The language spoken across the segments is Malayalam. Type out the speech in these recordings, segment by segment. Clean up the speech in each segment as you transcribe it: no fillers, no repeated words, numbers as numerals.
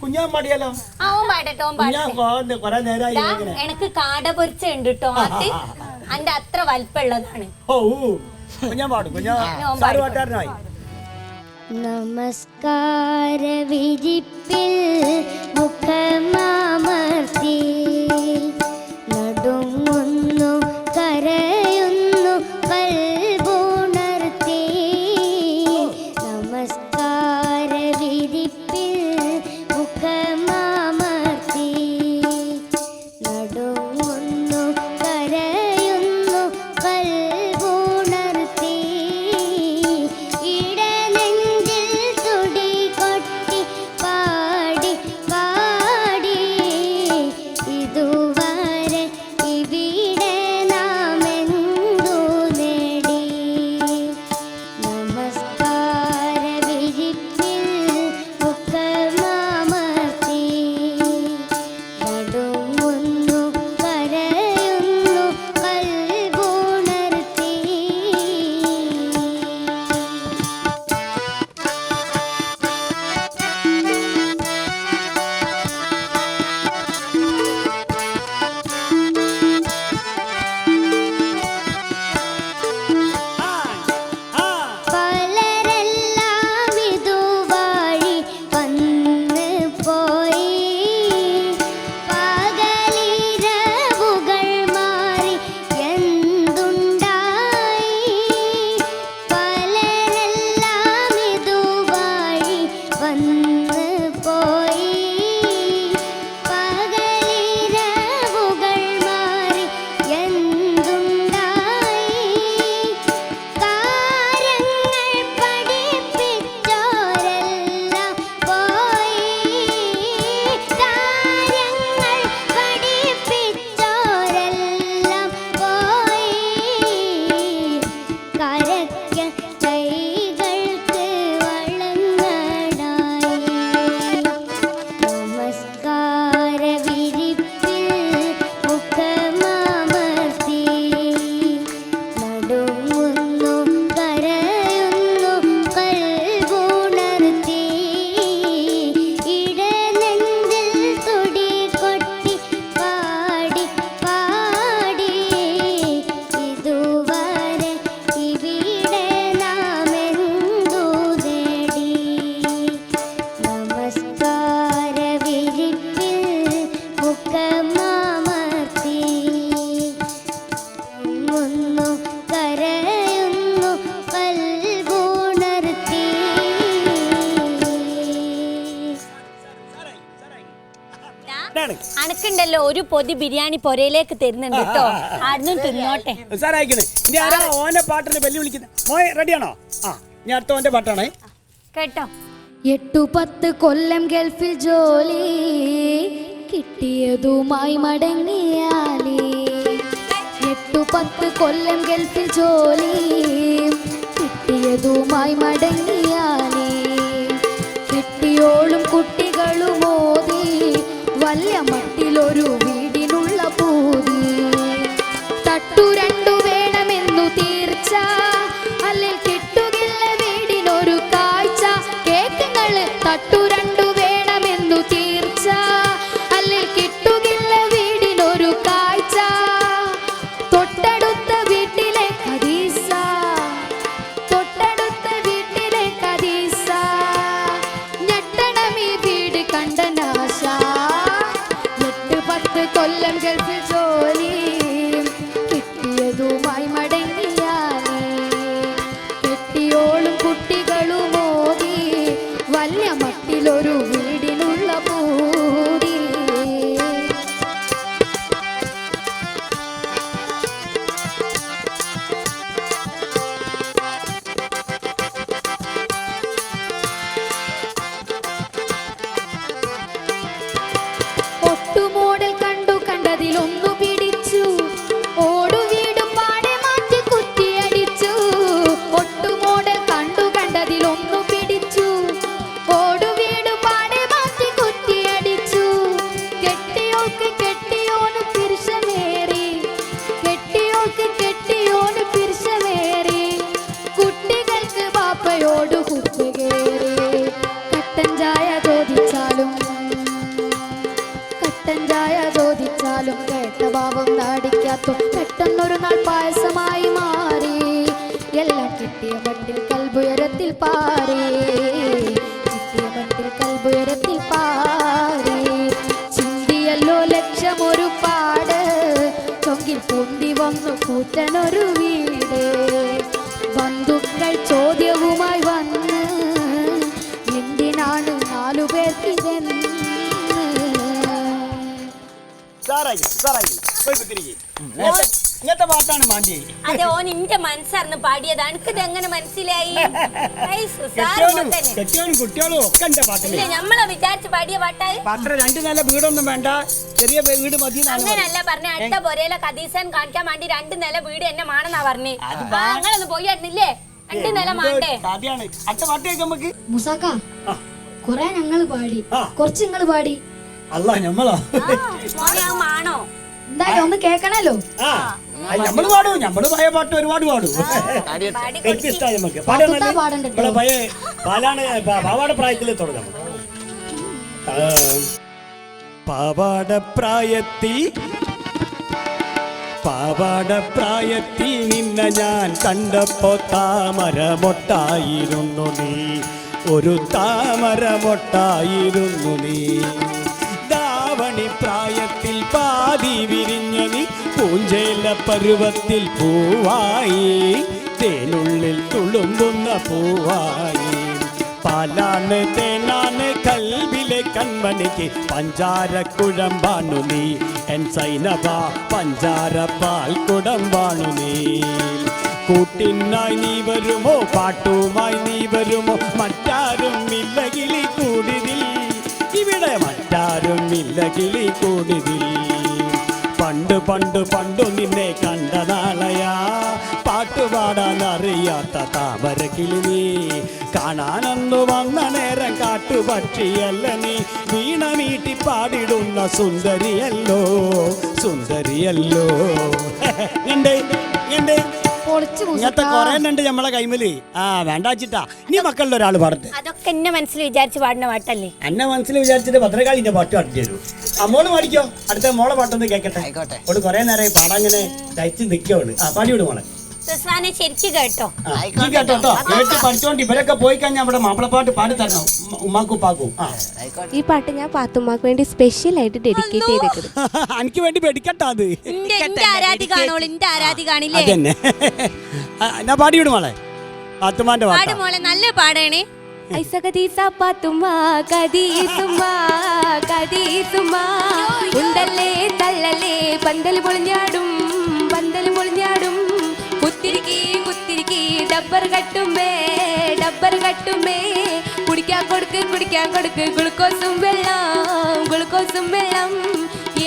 കുഞ്ഞാൻ പാടിയാലോ? അവൻ പാടട്ടോ, എനിക്ക് കാട പൊരിച്ച ഉണ്ട് കേട്ടോ. അത് അന്റെ അത്ര വലിപ്പമുള്ളതാണ്. ഞാൻ പാടും. പാട്ടുകാരനായി. നമസ്കാര വിരിപ്പിൽ മുഖമാമർത്തി നടുങ്ങുന്നു കരയുന്നു കൽബുണർത്തി. നമസ്കാര വിരിപ്പിൽ മുഖമാമർത്തി നടുങ്ങുന്നു കരയുന്നു കൽബുണർത്തി. അനക്കുണ്ടല്ലോ ഒരു പൊതി ബിരിയാണി പൊരയിലേക്ക് തരുന്നുണ്ട് കേട്ടോ. ആടുന്നും തിന്നോട്ടെ. ഓന്റെ പാട്ടിന് വെല്ലുവിളിക്കുന്നത് റെഡിയാണോ? ഞാൻ അടുത്ത ഓന്റെ പാട്ടാണ് കേട്ടോ. 8-10 കൊല്ലം ഗൾഫിൽ ജോലി കിട്ടിയതുമായി മടങ്ങിയാലേ. 8-10 കൊല്ലം ഗൾഫിൽ ജോലി കിട്ടിയതുമായി മടങ്ങിയാലേ. കിട്ടിയോളും കുട്ടികളും മോദി വല്യ മട്ടിലൊരു വീടിനുള്ള പൂതി. തട്ടു രണ്ടു വേണമെന്നു തീർച്ച അല്ലിൽ കിട്ടുകില്ല വീടിനൊരു കാഴ്ച. കേക്കുകള് തട്ടു രണ്ടു വേണമെന്നു തീർച്ച അല്ലിൽ കിട്ടുകില്ല വീടിനൊരു കാഴ്ച. തൊട്ടടുത്ത വീട്ടിലെ ഖദീസ തൊട്ടടുത്ത വീട്ടിലെ ഖദീസ ഞെട്ടണം ഈ വീട് കണ്ടനാശ. 8-10 കൊല്ലം ഗൾഫിൽ ജോലി കിട്ടിയതുമായി മടങ്ങിയാലേ. കെട്ടിയോളും കുട്ടികളും മോദി വല്യ മട്ടിലൊരു വീടിനുള്ള പൂതി. ഒട്ടുമോഡൽ കണ്ടു കണ്ടതിലൊന്നു പിടിച്ചു ഓടുവീടും പാടെ മാറ്റി കുത്തിയടിച്ചു. ഒട്ടുമോഡൽ കണ്ടു കണ്ടതിലൊന്നു പിടിച്ചു ഓടുവീടും പാടെ ചോദിച്ചാലും കേട്ട ഭാവം നാടിക്കാത്തു പെട്ടെന്നൊരു നാൾ പായസമായി മാറി എല്ലാം കിട്ടിയ മട്ടിൽ കൽബുയരത്തിൽ പാറി കിട്ടിയ മട്ടിൽ കൽബുയരത്തിൽ പാറി ചിന്തിയല്ലോ ലക്ഷ്യമൊരു പാട് ചൊങ്കിൽ പൊന്തി വന്നു കൂറ്റനൊരു വീട് ബന്ധുക്കൾ ചോദ്യവുമായി വന്ന് എന്തിനാണ് 4 പേർക്ക് ഇതെന്ന് ഇങ്ങനത്തെ പാട്ടാണ് മാണ്ടി. അതെ ഓൻ ഇന്റെ മനസ്സറിഞ്ഞ് പാടിയത് എനിക്കിത് എങ്ങനെ മനസ്സിലായി? കെട്ടിയോനും കുട്ടിയോളും ഒക്കെ എന്റെ പാട്ടില്. നമ്മളെ വിചാരിച്ച് പാടിയ പാട്ടായി. അത്ര 2 നില വീടൊന്നും വേണ്ട, ചെറിയ വീട് മതി. അങ്ങനല്ല പറഞ്ഞ അടുത്ത പൊരയിലെ കദീസൻ കാണിക്കാൻ വേണ്ടി 2 നില വീട് എന്നെ മാണെന്നാ പറഞ്ഞേ. ഞങ്ങളൊന്ന് പോയിരുന്നില്ലേ? 2 നില മാണ്ടേ? അടുത്ത പാട്ട് കേൾക്കാം നമുക്ക്. മുസാക്ക കൊറേ ഞങ്ങള് പാടി, കുറച്ച് നിങ്ങള് പാടി. അല്ല ഞമ്മളോ മാണോ? എന്തായാലും ഒന്ന് കേക്കണല്ലോ. നമ്മള് പാടും, നമ്മള് പഴയ പാട്ട് ഒരുപാട് പാടും. ഇഷ്ടമായി നമുക്ക് പാടാൻ. പഴയ പാലാണ് പാവാട പ്രായത്തിൽ തുടങ്ങാം. പാവാടപ്രായത്തിൽ നിന്ന ഞാൻ കണ്ടപ്പോ താമരമൊട്ടായിരുന്നു നീ, ഒരു താമരമൊട്ടായിരുന്നു നീ. ദാവണി പ്രായത്തിൽ പാതി വിരിഞ്ഞ നീ പൂഞ്ചേല പരുവത്തിൽ പൂവായി, തേനുള്ളിൽ തുളുമ്പുന്ന പൂവായി. പാലാണ് തേനാണ് കൽവിലെ കൺമണിക്ക് പഞ്ചാര കുഴമ്പാണു നീ, എൻ സൈനബ പഞ്ചാര പാൽ കുടമ്പാണു നീ. കൂട്ടിനായി നീ വരുമോ, പാട്ടുമായി നീ വരുമോ, മറ്റാരും ഇല്ല കിളി കൂടിതിൽ, ഇവിടെ മറ്റാരും ഇല്ല കിളി കൂടിതിൽ. പണ്ട് പണ്ട് പണ്ടു നിന്നെ കണ്ട നാളയാ, പാട്ടുപാടാൻ അറിയാത്ത താമര കിളി നീ. കാണാനൊന്നു വന്ന നേരം കാട്ടുപക്ഷിയല്ല നീ, വീണ മീട്ടി പാടിടുന്ന സുന്ദരിയല്ലോ, സുന്ദരിയല്ലോ. ഇങ്ങനത്തെ കൊറേ ഉണ്ട് നമ്മളെ കൈമല്. വേണ്ടാച്ചിട്ടാ നീ മക്കളുടെ ഒരാൾ പാടത്തെ. അതൊക്കെ എന്നെ മനസ്സിൽ വിചാരിച്ച് പാടുന്ന പാട്ടല്ലേ? എന്നെ മനസ്സിൽ വിചാരിച്ചിട്ട് ഭദ്രകാളിന്റെ പാട്ട് പാടി തരൂ. മോള് പാടിക്കോ, അടുത്ത മോളെ പാട്ടൊന്ന് കേക്കട്ടെ. അവള് കൊറേ നേരം പാടാങ്ങനെ തയ്ച്ച് നിൽക്കവള്. പാടിവിടും മോളെ. ശരിക്കും കേട്ടോ കേട്ടോ കേട്ട് പഠിച്ചോണ്ട് ഇവരൊക്കെ പോയി കഴിഞ്ഞാൽ അവിടെ മാപ്പിളപ്പാട്ട് പാടി തരണം ഉമ്മാക്കും ഉപ്പാക്കും. ഈ പാട്ട് ഞാൻ പാത്തുമ്മാക്ക് വേണ്ടി സ്പെഷ്യൽ ആയിട്ട് ഡെഡിക്കേറ്റ് ചെയ്തേക്കുന്നു. എനിക്ക് വേണ്ടി പേടിക്കട്ടാ അത്. അതന്നെ ഞാൻ പാടിവിടും മോളെ. പാത്തുമ്മാന്റെ പാട്ട് നല്ല പാടണേ. പന്തൽ പൊളിഞ്ഞാടും പന്തൽ പൊളിഞ്ഞാടും കുത്തിരിക്കി കുത്തിരിക്കി ഡബ്ബർ കട്ടുമേ കുടിക്കാൻ കൊടുക്ക് ഗ്ലൂക്കോസും വെള്ളം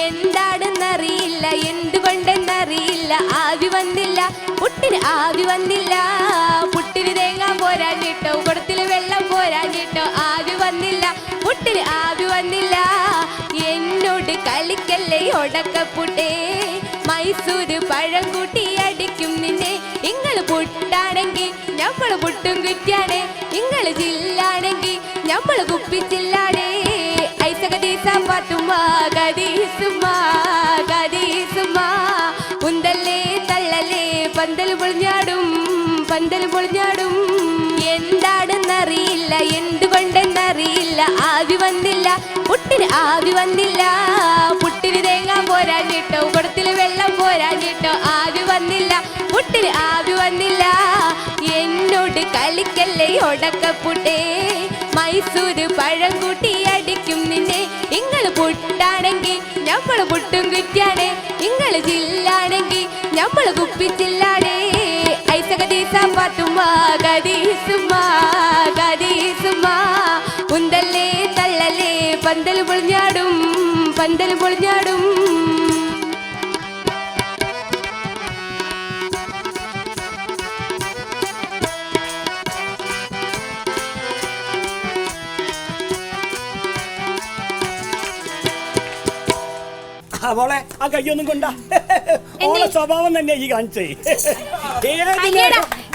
എന്താണെന്നറിയില്ല, എന്തുകൊണ്ടെന്നറിയില്ല, ആവി വന്നില്ല പുട്ടിന് തേങ്ങ പോരാഞ്ഞിട്ടോ, കുടത്തില് വെള്ളം പോരാഞ്ഞിട്ടോ, ആവി വന്നില്ല എന്നോട് കളിക്കല്ലേ ഒടക്കപ്പുട്ടേ, മൈസൂര് പഴം കൂട്ടി അടിക്കും നിന്നെ. ഇങ്ങള് പുട്ടാണെങ്കി ഞമ്മള് പുട്ടും കുറ്റിയാണേ, ഇങ്ങള് ജില്ലാണെങ്കി ഞമ്മള് കുപ്പിച്ചില്ലാടേ. ഐസകദീസ പാത്തുമ്മാ കദീസുമ്മാ ഉന്തല്ലേ തള്ളല്ലേ പന്തൽ പൊളിഞ്ഞാടും എന്താണെന്നറിയില്ല, എന്തുകൊണ്ടെന്നറിയില്ല, ആവി വന്നില്ല പുട്ടിന് തേങ്ങ പോരാഞ്ഞിട്ടോ, കുടത്തില് വെള്ളം പോരാഞ്ഞിട്ടോ, ആവി വന്നില്ല എന്നോട് കളിക്കല്ലേ ഒടക്കപ്പുട്ടേ, മൈസൂര് പഴം കൂട്ടി അടിക്കും നിന്നെ. ഇങ്ങള് പുട്ടാണെങ്കി ഞമ്മള് പുട്ടും കുറ്റിയാണേ, ഇങ്ങള് ജില്ലാണെങ്കി ഞമ്മള് കുപ്പിച്ചില്ലാടേ. ഐസകദീസ പാത്തുമ്മാ കദീസുമ്മാ ഉന്തല്ലേ തള്ളല്ലേ പന്തൽ പൊളിഞ്ഞാടും അവളെ ആ കയ്യൊന്നും കൊണ്ടാ ഓളെ സ്വഭാവം തന്നെ ഈ കാണിച്ചേ.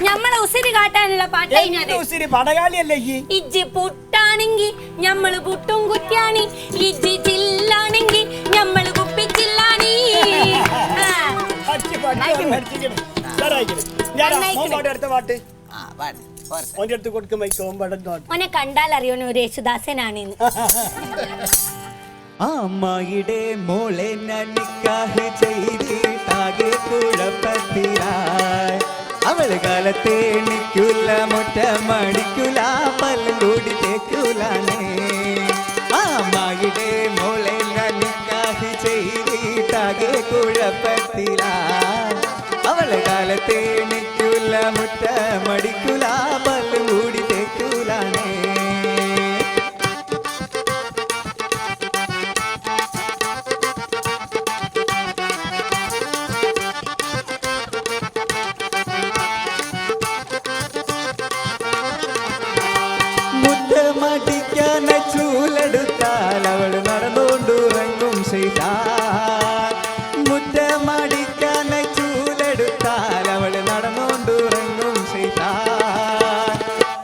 ഞമ്മളെ ഉസിരി കാട്ടാനുള്ള പാട്ടായി. ഉസിരി പടകാളിയല്ലേ ഇജ്ജ് പുട്ടാണെങ്കി ഞമ്മള് പുട്ടും കുറ്റിയാണി, ഇജ്ജ് ജില്ലാണെങ്കി ഞമ്മള് കുപ്പിച്ചില്ലാണി. അടുത്ത പാട്ട് ഓന്റെ അടുത്ത് കൊടുക്കുമ്പോ ഓനെ കണ്ടാൽ അറിയോനെ ഒരു യേശുദാസനാണ്. അമ്മയുടെ മോളെ നിക്കാഹ് ചെയ്തിട്ടാകെ കുഴപ്പത്തിലായി അവൾ കാലത്തെ എണിക്കൂല മുറ്റ മടിക്കൂല പല്ലും കൂടി തേക്കൂലാനേ. അമ്മയുടെ മോളെ നിക്കാഹ് ചെയ്തിട്ടാകെ കുഴപ്പത്തിലായി അവൾ കാലത്തെ എണിക്കൂല മുറ്റ മടിക്കൂല പല്ലും കൂടി തേക്കൂലാനേ. മടിക്കാൻ ചൂലെടുത്താൽ അവൾ നടന്നുകൊണ്ടുറങ്ങും ചെയ്താൽ മുറ്റമടിക്കാൻ ചൂലെടുത്താൽ അവൾ നടന്നുകൊണ്ടുറങ്ങും ചെയ്താൽ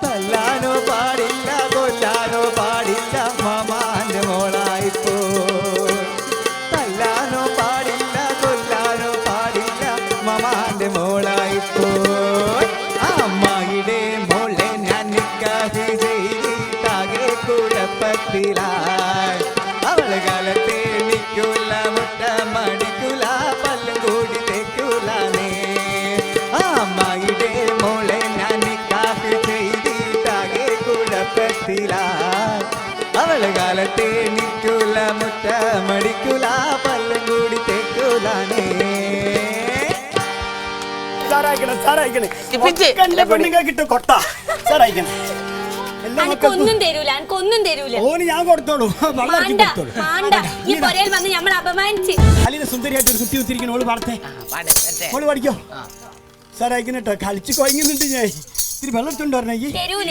തല്ലാനോ പാടില്ല കൊല്ലാനോ പാടില്ല മാമാന്റെ മോളായിപ്പോ. തല്ലാനോ പാടില്ല കൊല്ലാനോ പാടില്ല മാമാന്റെ മോളായിപ്പോ. അമ്മയുടെ മോളെ ഞാൻ നിക്കാഹ് ചെയ്തിട്ടാകെ കുഴപ്പത്തിലായി അവൾ കാലത്തെ എണിക്കൂല മുട്ട മടിക്കൂല പല്ലും കൂടി തേക്കൂലാനേ. അമ്മയുടെ മോളെ ഞാൻ നിക്കാഹ് ചെയ്തിട്ടാകെ കുഴപ്പത്തിലായി അവൾ കാലത്തെ എണിക്കൂല മുട്ട മടിക്കൂല പല്ലും കൂടി തേക്കൂലാനേ. കിട്ടും കൊട്ട സാറായിക്കണേ. എനിക്കൊന്നും തരൂല, എനിക്കൊന്നും തരൂല. ഓന് ഞാൻ കൊടുത്തോളൂ. മാണ്ട, മാണ്ട. ഈ പൊരയിൽ വന്ന് നമ്മൾ അപമാനിച്ച്. അലിനെ സുന്ദരിയായിട്ട് ഒരു കുട്ടി കുത്തിരിക്കണ ഓള് പാടത്തെ ഓള് പഠിക്കോ സാറായിക്കണ കേട്ടോ. കളിച്ച് കൊയങ്ങുന്നുണ്ട് ഞാൻ. ഇത്തിരി വെള്ളം എടുത്തോണ്ട് പറഞ്ഞേ. തരൂല.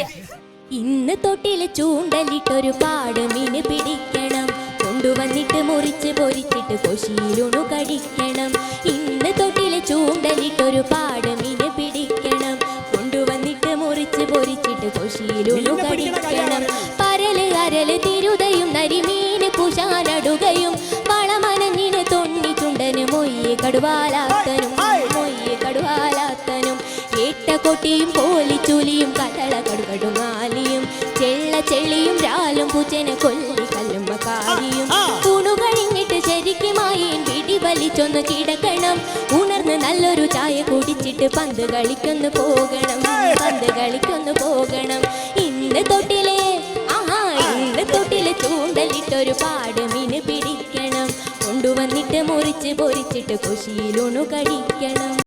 ഇന്ന് തൊട്ടില് ചൂണ്ടലിട്ടൊരു പാടുമീന് പിടിക്കണം, കൊണ്ടുവന്നിട്ട് മുറിച്ച് പൊരിച്ചിട്ട് കൊശിയിലുണു കഴിക്കണം. ഇന്ന് തൊട്ടില് ചൂണ്ടലിട്ടൊരു പാടുമീന് പിടിക്കണം, കൊണ്ടുവന്നിട്ട് മുറിച്ച് പൊരിച്ചിട്ട് കൊശിയിലുണു കഴിക്കണം. പരല് അരല് തിരുതയും നരിമീന് കുശാനടുകയും വളമനഞ്ഞിന് തൊണ്ണി ചുണ്ടന് മൊയ്യെ കടുവാലാത്തനും മൊയ്യെ കടുവാലാത്തനും ഏട്ടക്കൊട്ടിയും കോലിച്ചൂലിയും കടള കടുകടുങ്ങാലിയും ചെള്ള ചെള്ളിയും രാലും പൂച്ചനെ കൊല്ലി കല്ലുമ്മക്കാരിയും തൂണു കഴിഞ്ഞിട്ട് ശരിക്കുമായി പിടി വലിച്ചൊന്ന് കിടക്കണം. ഉണർന്ന് നല്ലൊരു ചായ കുടിച്ചിട്ട് പന്ത് കളിക്കൊന്ന് പോകണം, പന്ത് കളിക്കൊന്ന് പോകണം. ഇന്ന് തൊട്ടിലെ ഇന്ന് തൊട്ടിലെ ചൂണ്ടലിട്ടൊരു പാടുമീന് പിടിക്കണം, കൊണ്ടുവന്നിട്ട് മുറിച്ച് പൊരിച്ചിട്ട് കൊശിയിലുണു കഴിക്കണം.